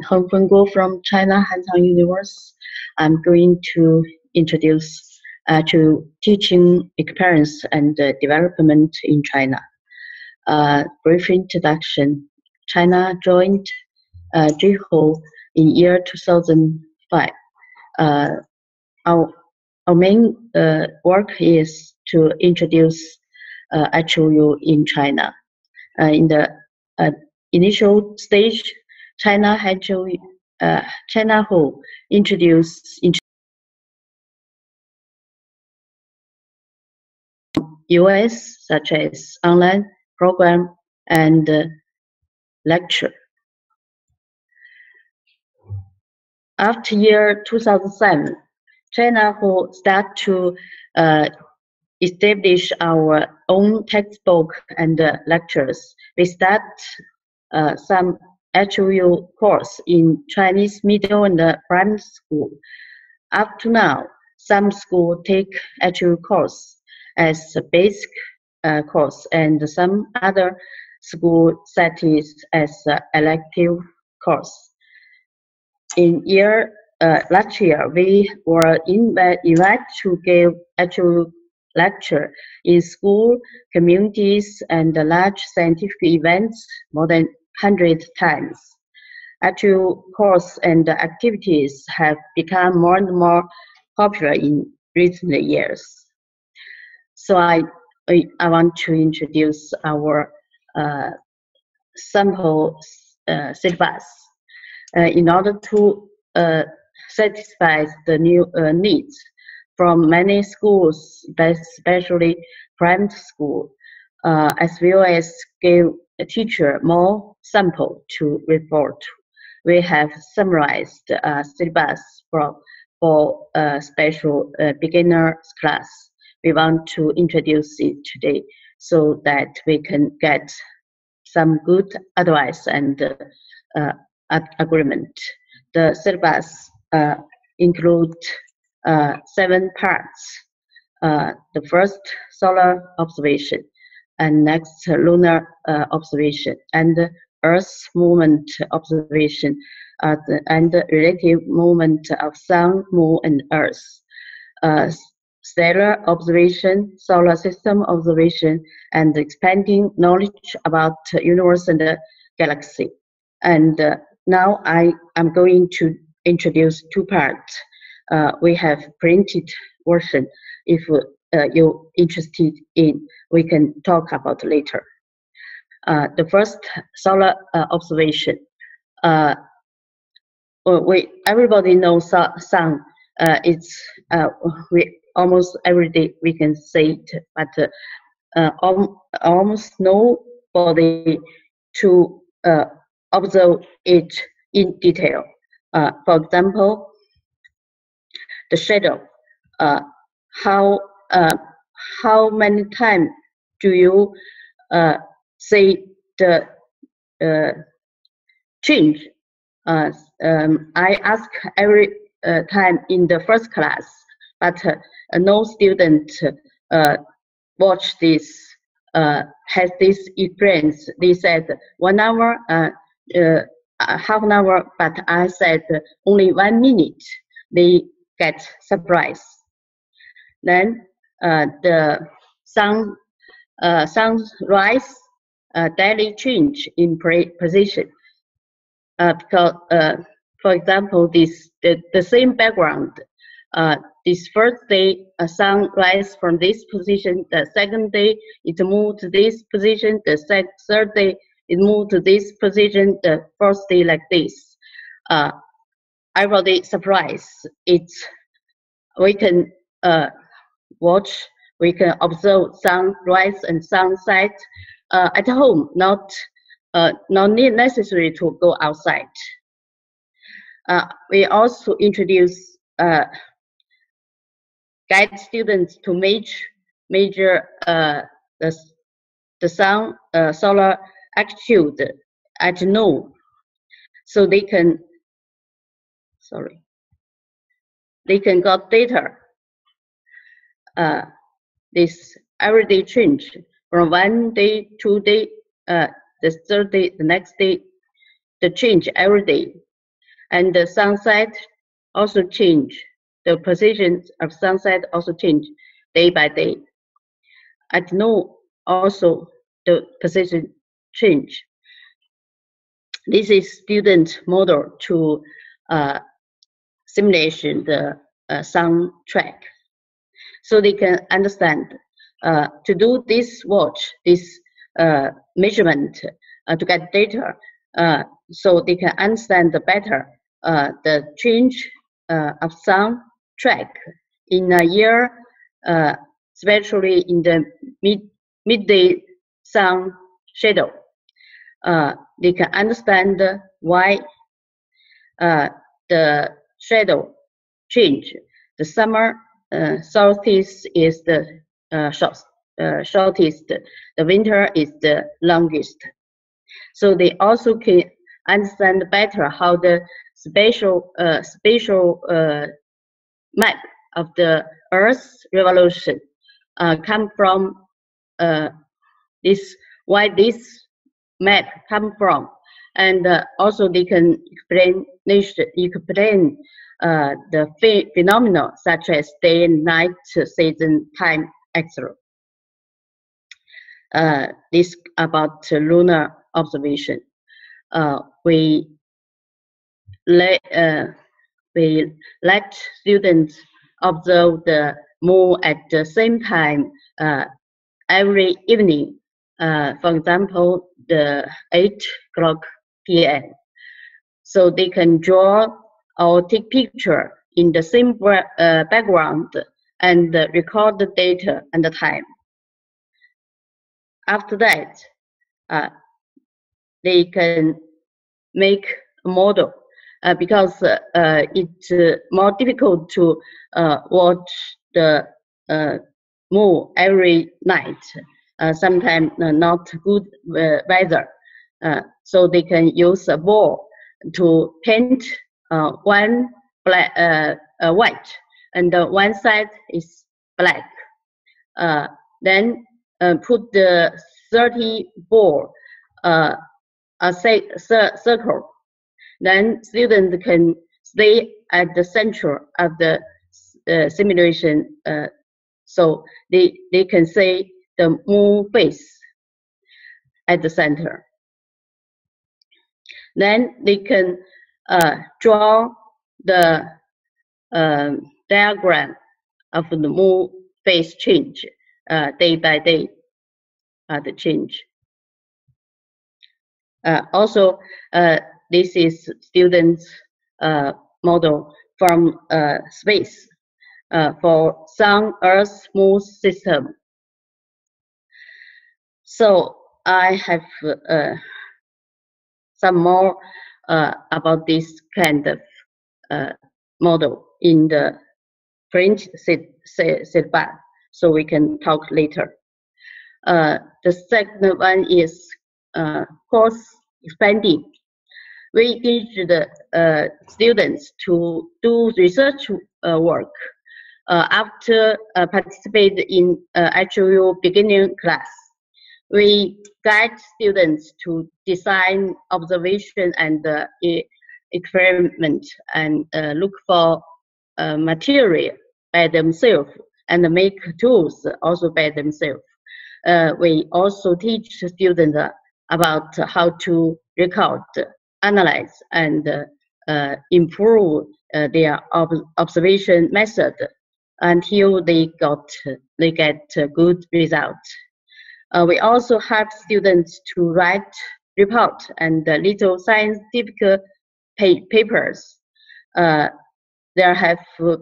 Hongfeng Guo from China Hantang University. I'm going to introduce to teaching experience and development in China. Brief introduction. China joined GHOU in year 2005. Our main work is to introduce GHOU in China. In the initial stage, China GHOU introduced US, such as online program and lecture. After year 2007, China GHOU start to establish our own textbook and lectures. We start some GHOU course in Chinese middle and primary school. Up to now, some schools take GHOU course as a basic course, and some other schools set it as an elective course. In last year, we were invited to give GHOU lecture in school, communities, and large scientific events more than 100 times. GHOU course and activities have become more and more popular in recent years. So I want to introduce our sample syllabus. In order to satisfy the new needs from many schools, especially primary school, as well as give a teacher more sample to report. We have summarized syllabus for special beginner class. We want to introduce it today so that we can get some good advice and agreement. The syllabus include 7 parts. The first, solar observation, and next, lunar observation, and Earth movement observation, and the relative movement of Sun, Moon, and Earth. Stellar observation, solar system observation, and expanding knowledge about universe and the galaxy. And now I am going to introduce 2 parts. We have printed version. If you're interested in, we can talk about later. The first, solar observation. Everybody knows sun. It's we almost every day we can say it, but almost nobody to observe it in detail. For example, the shadow. How many times do you see the change? I ask every time in the first class, but no student watch this, has this experience. They said 1 hour, half an hour, but I said only 1 minute. They get surprised. Then the sunrise daily change in position. Because, for example, the same background. This first day, sun rise from this position. The second day, it moved to this position. The third day, it moved to this position. The fourth day, like this. Everybody surprised. We can watch. We can observe sunrise and sunset at home. Not necessary to go outside. We also introduce guide students to measure the sun solar altitude at noon, so they can got data. This everyday change from 1 day, 2 day, the third day, the next day, the change every day. And the sunset also change. The positions of sunset also change day by day. At noon, also the position change. This is student model to simulation the sun track, so they can understand. To do this watch, this measurement to get data, so they can understand better the change of sun track in a year, especially in the midday sun shadow. They can understand why the shadow change. The summer solstice is the shortest. The winter is the longest. So they also can understand better how the spatial map of the Earth's revolution come from why this map come from, and also they can explain the phenomena such as day and night, season, time, etc. This about lunar observation. We let students observe the moon at the same time every evening. For example, the 8 o'clock p.m. So they can draw or take picture in the same background and record the data and the time. After that, they can make a model because it's more difficult to watch the moon every night. Sometimes not good weather. So they can use a ball to paint one white and one side is black. Then put the 30 ball a circle. Then students can stay at the center of the simulation, so they can see the moon face at the center. Then they can draw the diagram of the moon phase change day by day, the change. Also, this is students' model from space for Sun, Earth, Moon system. So I have some more about this kind of model in the French setback, so we can talk later. The second one is course expanding. We engage the students to do research work after participate in actual beginning class. We guide students to design observation and experiment and look for material by themselves and make tools also by themselves. We also teach students about how to record, analyze, and improve their observation method until they get good results. We also help students to write report and little scientific papers. There have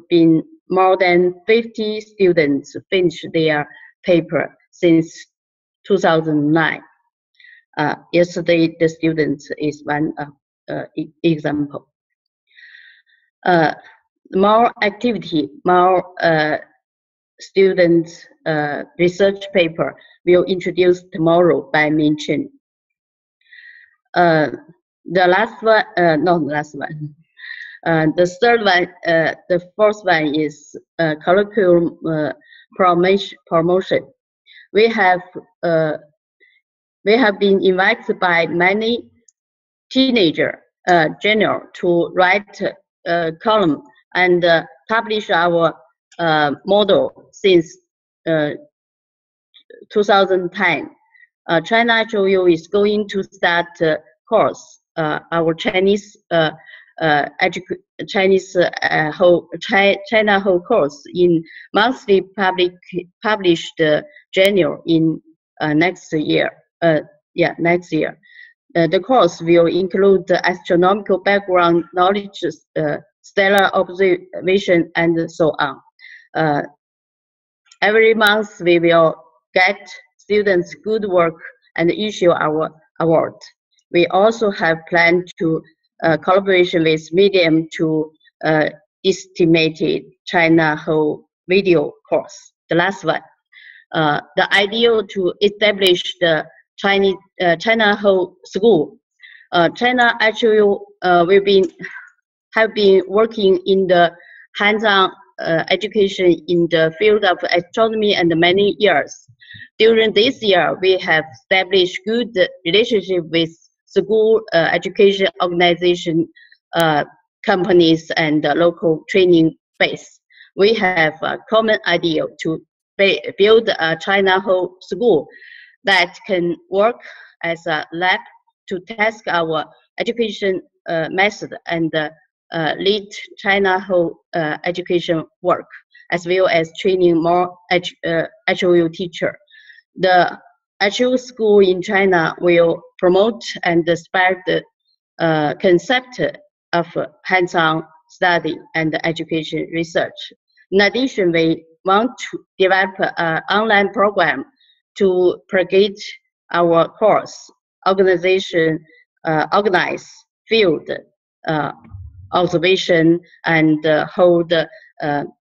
been more than 50 students finish their paper since 2009. Yesterday, the students is one example. More activity, more students' research paper will introduce tomorrow by Min Chen. The last one, not the last one. The third one, the fourth one is curriculum promotion. We have been invited by many teenagers journal to write column and publish our model since 2010. China GHOU is going to start course, our Chinese China whole course in monthly published journal in next year. Next year. The course will include astronomical background knowledge, stellar observation, and so on. Every month we will get students' good work and issue our award. We also have planned to collaboration with Medium to estimated China whole video course. The last one. The idea to establish the China whole school. China actually have been working in the hands-on education in the field of astronomy and many years. During this year, we have established good relationship with school education organization, companies, and local training base. We have a common idea to build a China whole school that can work as a lab to test our education method and lead China whole education work, as well as training more GHOU teacher. The GHOU school in China will promote and spread the concept of hands-on study and education research. In addition, we want to develop an online program to propagate our course, organize field observation, and hold a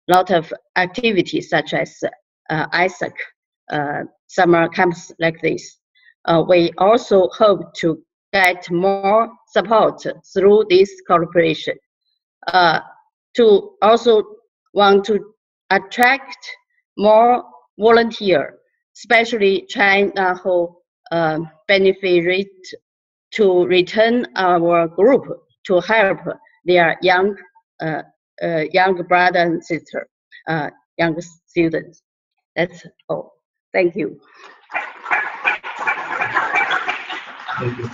lot of activities such as ISAC, summer camps like this. We also hope to get more support through this cooperation. To also want to attract more volunteers, especially China who benefit to return our group to help their young brother and sister, young students. That's all. Thank you. Thank you.